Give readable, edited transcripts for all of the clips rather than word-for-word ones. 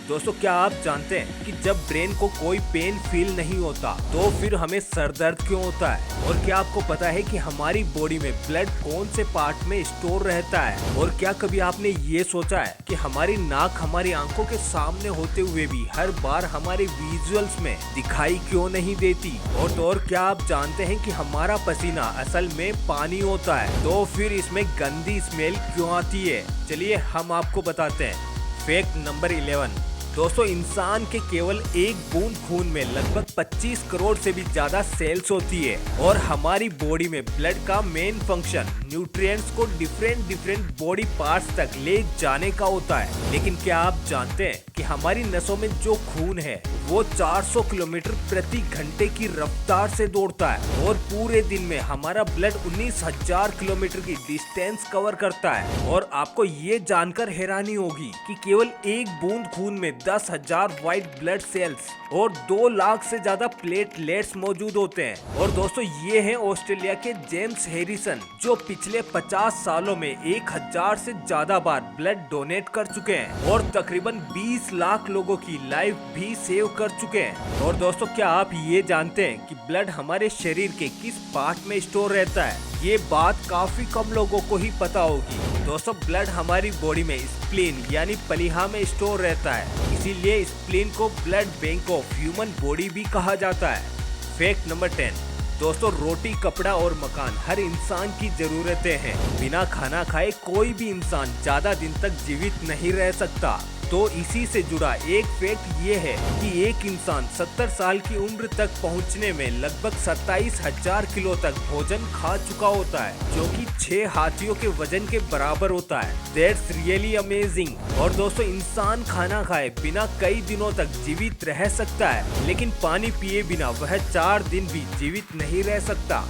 दोस्तों क्या आप जानते हैं कि जब ब्रेन को कोई पेन फील नहीं होता तो फिर हमें सर दर्द क्यों होता है? और क्या आपको पता है कि हमारी बॉडी में ब्लड कौन से पार्ट में स्टोर रहता है? और क्या कभी आपने ये सोचा है कि हमारी नाक हमारी आंखों के सामने होते हुए भी हर बार हमारे विजुअल्स में दिखाई क्यों नहीं देती? और क्या आप जानते हैं कि हमारा पसीना असल में पानी होता है, तो फिर इसमें गंदी स्मेल क्यों आती है? चलिए हम आपको बताते हैं। Fact number 11। दोस्तों इंसान के केवल एक बूंद खून में लगभग 25 करोड़ से भी ज्यादा सेल्स होती है और हमारी बॉडी में ब्लड का मेन फंक्शन न्यूट्रिएंट्स को डिफरेंट बॉडी पार्ट्स तक ले जाने का होता है। लेकिन क्या आप जानते हैं कि हमारी नसों में जो खून है वो 400 किलोमीटर प्रति घंटे की रफ्तार से दौड़ता है और पूरे दिन में हमारा ब्लड 19,000 किलोमीटर की डिस्टेंस कवर करता है। और आपको ये जानकर हैरानी होगी कि केवल एक बूंद खून में 10,000 व्हाइट ब्लड सेल्स और 2 लाख से ज्यादा प्लेटलेट्स मौजूद होते हैं। और दोस्तों ये है ऑस्ट्रेलिया के जेम्स हैरिसन, जो पिछले 50 सालों में 1,000 से ज्यादा बार ब्लड डोनेट कर चुके हैं और तकरीबन 20 लाख लोगों की लाइफ भी सेव कर चुके हैं। और दोस्तों क्या आप ये जानते हैं कि ब्लड हमारे शरीर के किस पार्ट में स्टोर रहता है? ये बात काफी कम लोगों को ही पता होगी। दोस्तों ब्लड हमारी बॉडी में स्प्लीन यानी पलीहा में स्टोर रहता है, इसीलिए स्प्लीन को blood bank of human body भी कहा जाता है। Fact number 10। दोस्तों रोटी, कपड़ा और मकान हर इंसान की जरूरतें हैं। बिना खाना खाए कोई भी इंसान ज्यादा दिन तक जीवित नहीं रह सकता। तो इसी से जुड़ा एक फैक्ट ये है कि एक इंसान 70 साल की उम्र तक पहुंचने में लगभग 27,000 किलो तक भोजन खा चुका होता है, जो कि 6 हाथियों के वजन के बराबर होता है। That's really amazing। और दोस्तों इंसान खाना खाए बिना कई दिनों तक जीवित रह सकता है, लेकिन पानी पिए बिना वह 4 दिन भी जीवित नहीं रह सकता।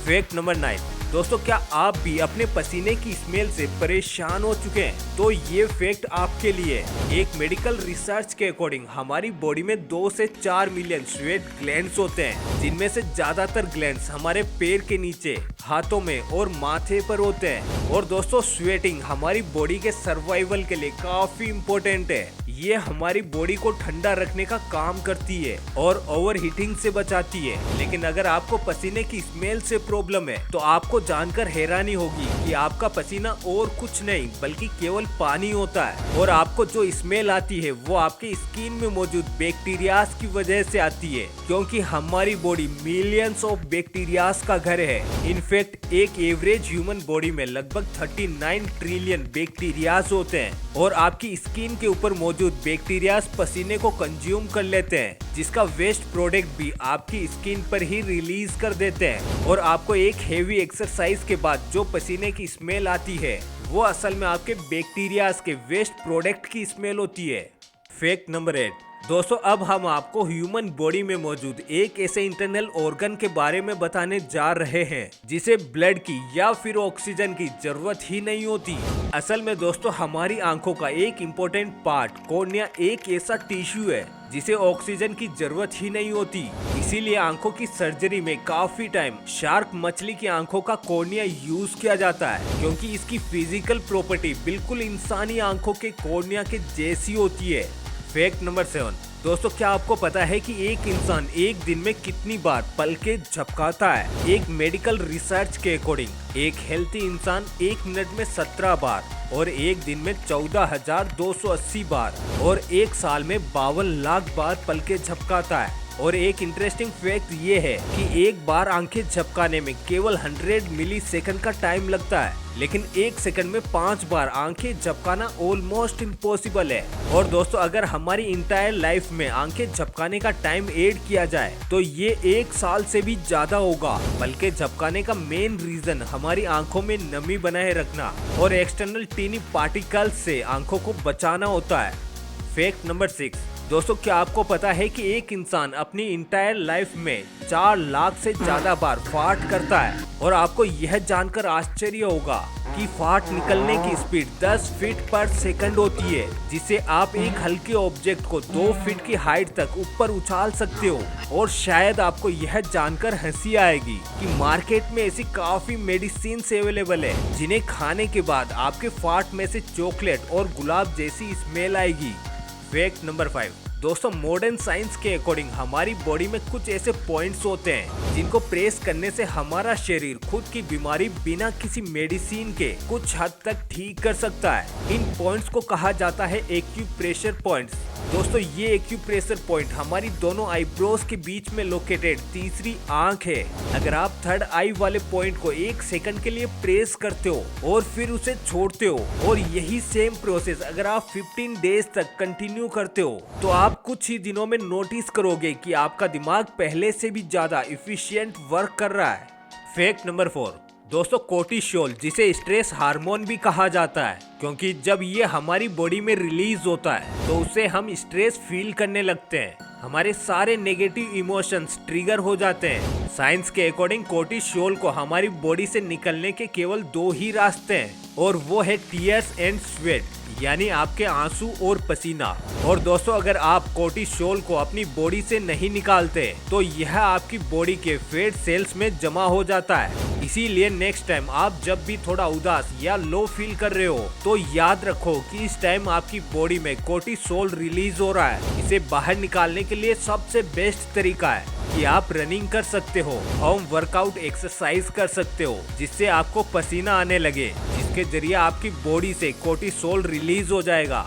Fact number 9। दोस्तों क्या आप भी अपने पसीने की स्मेल से परेशान हो चुके हैं? तो ये फैक्ट आपके लिए। एक मेडिकल रिसर्च के अकॉर्डिंग हमारी बॉडी में 2 से 4 मिलियन स्वेट ग्लैंड्स होते हैं, जिनमें से ज्यादातर ग्लैंड्स हमारे पैर के नीचे, हाथों में और माथे पर होते हैं। और दोस्तों स्वेटिंग हमारी बॉडी के सर्वाइवल के लिए काफी इम्पोर्टेंट है। ये हमारी बॉडी को ठंडा रखने का काम करती है और ओवर हीटिंग से बचाती है। लेकिन अगर आपको पसीने की स्मेल से प्रॉब्लम है तो आपको जानकर हैरानी होगी कि आपका पसीना और कुछ नहीं बल्कि केवल पानी होता है। और आपको जो स्मेल आती है वो आपके स्किन में मौजूद बैक्टीरियाज की वजह से आती है, क्योंकि हमारी बॉडी मिलियंस ऑफ बैक्टीरियाज का घर है। इनफैक्ट एक एवरेज ह्यूमन बॉडी में लगभग 39 ट्रिलियन बैक्टीरियाज होते हैं और आपकी स्किन के ऊपर मौजूद बैक्टीरियाज पसीने को कंज्यूम कर लेते हैं, जिसका वेस्ट प्रोडक्ट भी आपकी स्किन पर ही रिलीज कर देते हैं। और आपको एक हेवी एक्सरसाइज के बाद जो पसीने की स्मेल आती है वो असल में आपके बैक्टीरियाज के वेस्ट प्रोडक्ट की स्मेल होती है। Fact number 8। दोस्तों अब हम आपको ह्यूमन बॉडी में मौजूद एक ऐसे इंटरनल ऑर्गन के बारे में बताने जा रहे हैं जिसे ब्लड की या फिर ऑक्सीजन की जरूरत ही नहीं होती। असल में दोस्तों हमारी आंखों का एक इम्पोर्टेंट पार्ट कॉर्निया एक ऐसा टिश्यू है जिसे ऑक्सीजन की जरूरत ही नहीं होती। इसीलिए आंखों की सर्जरी में काफी टाइम शार्क मछली की आंखों का कॉर्निया यूज किया जाता है, क्योंकि इसकी फिजिकल प्रॉपर्टी बिल्कुल इंसानी आंखों के कॉर्निया के जैसी होती है। Fact number 7। दोस्तों क्या आपको पता है कि एक इंसान एक दिन में कितनी बार पलकें झपकाता है? एक मेडिकल रिसर्च के अकॉर्डिंग एक हेल्थी इंसान 1 मिनट में 17 बार और एक दिन में 14,280 बार और एक साल में 52 लाख बार पलकें झपकाता है। और एक इंटरेस्टिंग फैक्ट ये है कि एक बार आंखें झपकाने में केवल 100 मिली सेकंड का टाइम लगता है, लेकिन 1 सेकंड में 5 बार आंखें झपकाना ऑलमोस्ट इम्पॉसिबल है। और दोस्तों अगर हमारी इंटायर लाइफ में आंखें झपकाने का टाइम ऐड किया जाए तो ये 1 साल से भी ज्यादा होगा। बल्कि झपकाने का मेन रीजन हमारी आंखों में नमी बनाए रखना और एक्सटर्नल टीनी पार्टिकल्स से आंखों को बचाना होता है। Fact number 6। दोस्तों क्या आपको पता है कि एक इंसान अपनी इंटायर लाइफ में 4 लाख से ज्यादा बार फार्ट करता है? और आपको यह जानकर आश्चर्य होगा कि फार्ट निकलने की स्पीड 10 फीट पर सेकंड होती है, जिससे आप एक हल्के ऑब्जेक्ट को 2 फीट की हाइट तक ऊपर उछाल सकते हो। और शायद आपको यह जानकर हंसी आएगी कि मार्केट में ऐसी काफी मेडिसिन अवेलेबल है जिन्हें खाने के बाद आपके फार्ट में से चॉकलेट और गुलाब जैसी स्मेल आएगी। फैक्ट नंबर 5 दोस्तों, मॉडर्न साइंस के अकॉर्डिंग हमारी बॉडी में कुछ ऐसे पॉइंट्स होते हैं जिनको प्रेस करने से हमारा शरीर खुद की बीमारी बिना किसी मेडिसिन के कुछ हद तक ठीक कर सकता है। इन पॉइंट्स को कहा जाता है एक्यूप्रेशर पॉइंट्स। दोस्तों, ये एक्यूप्रेशर पॉइंट हमारी दोनों आईब्रोज के बीच में लोकेटेड तीसरी आंख है। अगर आप थर्ड आई वाले पॉइंट को 1 सेकंड के लिए प्रेस करते हो और फिर उसे छोड़ते हो और यही सेम प्रोसेस अगर आप 15 डेज तक कंटिन्यू करते हो तो आप कुछ ही दिनों में नोटिस करोगे कि आपका दिमाग पहले से भी ज्यादा इफिशिएंट वर्क कर रहा है। फैक्ट नंबर 4 दोस्तों, कोर्टिसोल जिसे स्ट्रेस हार्मोन भी कहा जाता है, क्योंकि जब ये हमारी बॉडी में रिलीज होता है तो उसे हम स्ट्रेस फील करने लगते हैं। हमारे सारे नेगेटिव इमोशंस ट्रिगर हो जाते हैं। साइंस के अकॉर्डिंग कोर्टिसोल को हमारी बॉडी से निकलने के केवल 2 ही रास्ते हैं और वो है टीयर्स एंड स्वेट, यानी आपके आंसू और पसीना। और दोस्तों, अगर आप कोर्टिसोल को अपनी बॉडी से नहीं निकालते तो यह आपकी बॉडी के फैट सेल्स में जमा हो जाता है। इसीलिए नेक्स्ट टाइम आप जब भी थोड़ा उदास या लो फील कर रहे हो तो याद रखो कि इस टाइम आपकी बॉडी में कोर्टिसोल रिलीज हो रहा है। इसे बाहर निकालने के लिए सबसे बेस्ट तरीका है कि आप रनिंग कर सकते हो, होम वर्कआउट एक्सरसाइज कर सकते हो जिससे आपको पसीना आने लगे, जिसके जरिए आपकी बॉडी से कोर्टिसोल रिलीज हो जाएगा।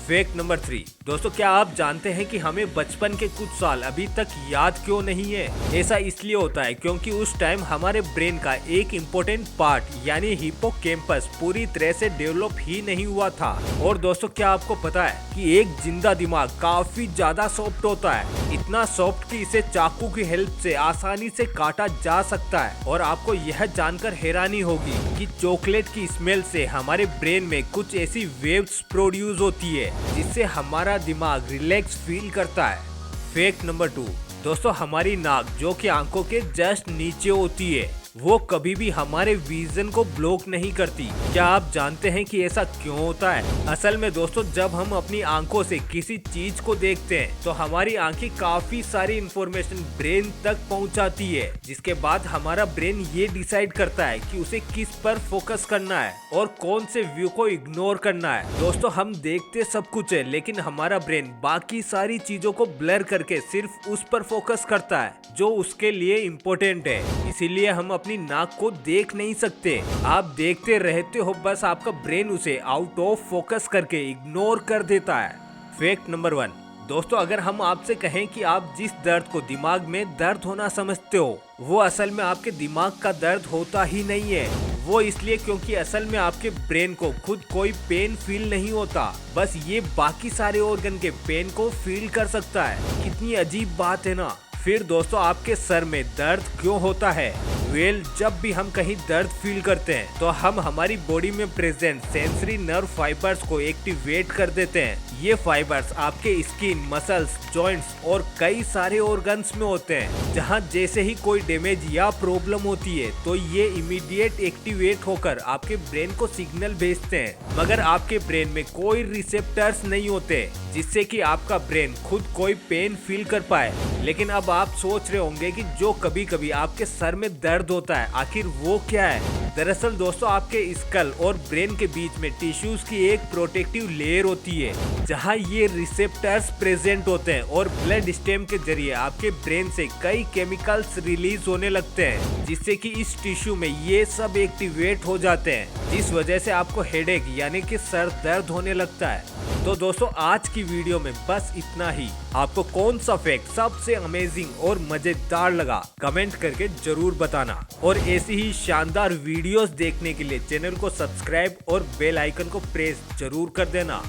फैक्ट नंबर 3 दोस्तों, क्या आप जानते हैं कि हमें बचपन के कुछ साल अभी तक याद क्यों नहीं है? ऐसा इसलिए होता है क्योंकि उस टाइम हमारे ब्रेन का एक इम्पोर्टेंट पार्ट यानी हिप्पोकैम्पस पूरी तरह से डेवलप ही नहीं हुआ था। और दोस्तों, क्या आपको पता है कि एक जिंदा दिमाग काफी ज्यादा सॉफ्ट होता है, इतना सॉफ्ट कि इसे चाकू की हेल्प से आसानी से काटा जा सकता है। और आपको यह जानकर हैरानी होगी कि चॉकलेट की स्मेल से हमारे ब्रेन में कुछ ऐसी वेव्स प्रोड्यूस होती है जिससे हमारा दिमाग रिलैक्स फील करता है। फैक्ट नंबर 2 दोस्तों, हमारी नाक जो कि आंखों के जस्ट नीचे होती है वो कभी भी हमारे विजन को ब्लॉक नहीं करती। क्या आप जानते हैं कि ऐसा क्यों होता है? असल में दोस्तों, जब हम अपनी आंखों से किसी चीज को देखते हैं तो हमारी आंखें काफी सारी इंफॉर्मेशन ब्रेन तक पहुंचाती है, जिसके बाद हमारा ब्रेन ये डिसाइड करता है कि उसे किस पर फोकस करना है और कौन से व्यू को इग्नोर करना है। दोस्तों, हम देखते सब कुछ है लेकिन हमारा ब्रेन बाकी सारी चीजों को ब्लर करके सिर्फ उस पर फोकस करता है जो उसके लिए इम्पोर्टेंट है। इसीलिए हम अपनी नाक को देख नहीं सकते। आप देखते रहते हो, बस आपका ब्रेन उसे आउट ऑफ फोकस करके इग्नोर कर देता है। फैक्ट नंबर 1 दोस्तों, अगर हम आपसे कहें कि आप जिस दर्द को दिमाग में दर्द होना समझते हो वो असल में आपके दिमाग का दर्द होता ही नहीं है। वो इसलिए क्योंकि असल में आपके ब्रेन को खुद कोई पेन फील नहीं होता, बस ये बाकी सारे ऑर्गन के पेन को फील कर सकता है। कितनी अजीब बात है ना। फिर दोस्तों, आपके सर में दर्द क्यों होता है? जब भी हम कहीं दर्द फील करते हैं तो हम हमारी बॉडी में प्रेजेंट सेंसरी नर्व फाइबर्स को एक्टिवेट कर देते हैं। ये फाइबर्स आपके स्किन, मसल्स, जॉइंट्स और कई सारे ऑर्गन्स में होते हैं, जहां जैसे ही कोई डैमेज या प्रॉब्लम होती है तो ये इमीडिएट एक्टिवेट होकर आपके ब्रेन को सिग्नल भेजते हैं। मगर आपके ब्रेन में कोई रिसेप्टर्स नहीं होते जिससे कि आपका ब्रेन खुद कोई पेन फील कर पाए। लेकिन अब आप सोच रहे होंगे कि जो कभी कभी आपके सर में दर्द होता है आखिर वो क्या है? दरअसल दोस्तों, आपके स्कल और ब्रेन के बीच में टिश्यूज की एक प्रोटेक्टिव लेयर होती है जहां ये रिसेप्टर्स प्रेजेंट होते हैं और ब्लड स्टेम के जरिए आपके ब्रेन से कई केमिकल्स रिलीज होने लगते हैं जिससे कि इस टिश्यू में ये सब एक्टिवेट हो जाते हैं, जिस वजह से आपको हेडेक यानी कि सर दर्द होने लगता है। तो दोस्तों, आज की वीडियो में बस इतना ही। आपको कौन सा फैक्ट सबसे अमेजिंग और मजेदार लगा कमेंट करके जरूर बताना। और ऐसी ही शानदार वीडियोस देखने के लिए चैनल को सब्सक्राइब और बेल आइकन को प्रेस जरूर कर देना।